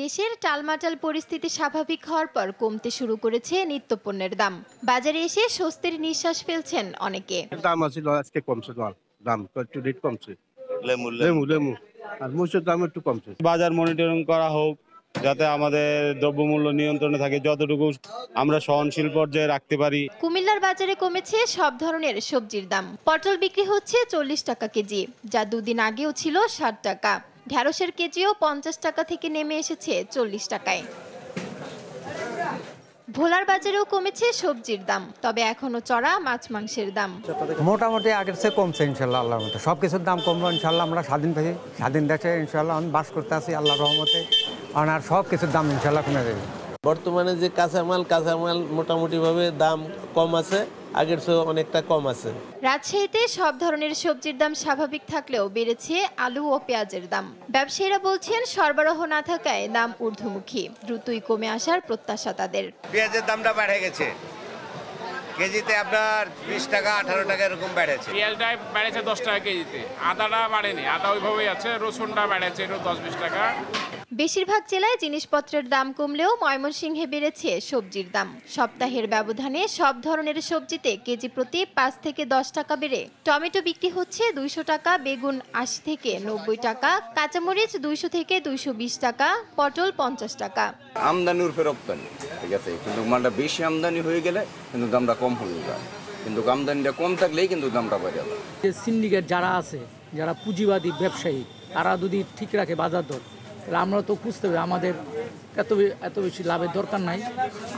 দেশের টালমাটাল পরিস্থিতি স্বাভাবিক হওয়ার পর কমতে শুরু করেছে নিত্যপণ্যের দাম। বাজারে এসে স্বস্তির নিঃশ্বাস ফেলছেন অনেকে। দাম আছিল আজকে কমছে, দাম একটু রেট কমছে। লেমু লেমু আর মরিচের দাম একটু কমছে। বাজার মনিটরিং করা হোক, যাতে আমাদের দ্রব্যমূল্য নিয়ন্ত্রণে থাকে, যতটুকু আমরা সহনশীল পর্যায়ে রাখতে পারি। কুমিল্লার বাজারে কমেছে সব ধরনের সবজির দাম। পটল বিক্রি হচ্ছে 40 টাকা কেজি, যা দুদিন আগেও ছিল 60 টাকা। ঢেঁড়সের কেজিও 50 টাকা থেকে নেমে এসেছে 40 টাকায়। ভোলার বাজারেও কমেছে সবজির দাম, তবে এখনো চড়া মাছ মাংসের দাম। মোটামুটি আগের চেয়ে কমছে ইনশাল্লাহ, আল্লাহর রহমতে সবকিছুর দাম কমবে ইনশাল্লাহ। আমরা স্বাধীন দেশে ইনশাল্লাহ বাস করতে আছি আল্লাহর রহমতে, আর সব কিছুর দাম ইনশাল্লাহ কমে যাবে। বর্তমানে যে কাঁচামাল মোটামুটি ভাবে দাম কম আছে, আগের চেয়ে অনেকটা কম আছে। রাজশাহীতে সব ধরনের সবজির দাম স্বাভাবিক থাকলেও বেড়েছে আলু ও পেঁয়াজের দাম। ব্যবসায়ীরা বলছেন সরবরাহ না থাকায় দাম ঊর্ধ্বমুখী, দ্রুতই কমে আসার প্রত্যাশা তাদের। পেঁয়াজের দামটা বেড়ে গেছে, কেজিতে আপনার 20 টাকা 18 টাকা এরকম বেড়েছে। পেঁয়াজটা বেড়েছে 10 টাকা কেজিতে, আদাটা বাড়েনি, আদা ওইভাবেই আছে। রসুনটা বেড়েছে 10-20 টাকা। বেশিরভাগ জেলায় জিনিসপত্রের দাম কমলেও ময়মনসিংহে বেড়েছে সবজির দাম। সপ্তাহের ব্যবধানে সব ধরনের সবজিতে কেজি প্রতি 5 থেকে 10 টাকা বেড়ে টমেটো বিক্রি হচ্ছে 200 টাকা, বেগুন 80 থেকে 90 টাকা, কাঁচামরিচ 200 থেকে 220 টাকা, পটল 50 টাকা। আমদানির উপর রপ্তানি, ঠিক আছে, কিন্তু মালটা বেশি আমদানি হয়ে গেলে কিন্তু দামটা কম হয়ে যায়, কিন্তু আমদানিটা কম থাকলেই কিন্তু দামটা বেড়ে যায়। সিন্ডিকেট যারা আছে, যারা পুঁজিবাদী ব্যবসায়ী, তারা যদি ঠিক রাখে বাজার দর, তাহলে আমরা তো বুঝতে হবে আমাদের এত বেশি লাভের দরকার নাই,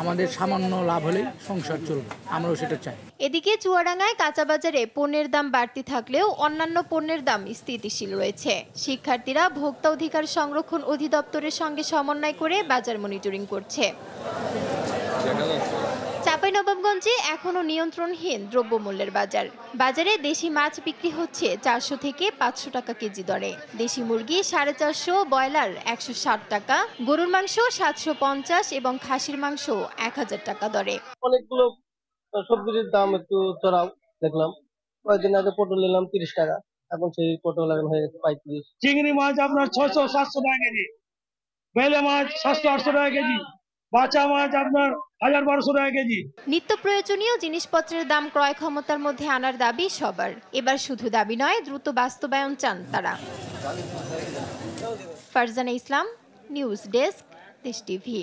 আমাদের সামান্য লাভ হলেই সংসার চলবে, আমরাও সেটা চাই। এদিকে চুয়াডাঙ্গায় কাঁচা বাজারে পণ্যের দাম বাড়তি থাকলেও অন্যান্য পণ্যের দাম স্থিতিশীল রয়েছে। শিক্ষার্থীরা ভোক্তা অধিকার সংরক্ষণ অধিদপ্তরের সঙ্গে সমন্বয় করে বাজার মনিটরিং করছে। চাঁপাইনবাবগঞ্জে এখনো নিয়ন্ত্রণহীন দ্রব্যমূল্যের বাজার। বাজারে দেশি মাছ বিক্রি হচ্ছে 400 থেকে 500 টাকা কেজি দরে, দেশি মুরগি 450, ব্রয়লার 160 টাকা, গরুর মাংস 750 এবং খাসির মাংস 1000 টাকা দরে। অনেকগুলো সবজির দাম একটু চড়াও দেখলাম। কয়েকদিন আগে পটল নিলাম 30 টাকা, এখন সেই পটল এখন হয়ে গেছে 35। চিংড়ি মাছ আপনার 600-700 টাকা কেজি, বেলে মাছ 700-800 টাকা কেজি, বাঁচা মাছ আপনার 1000-1200 টাকা কেজি। নিত্য প্রয়োজনীয় জিনিসপত্রের দাম ক্রয় ক্ষমতার মধ্যে আনার দাবি সবার। এবার শুধু দাবি নয়, দ্রুত বাস্তবায়ন চান তারা। ফারজানা ইসলাম, নিউজ ডেস্ক, দেশ টিভি।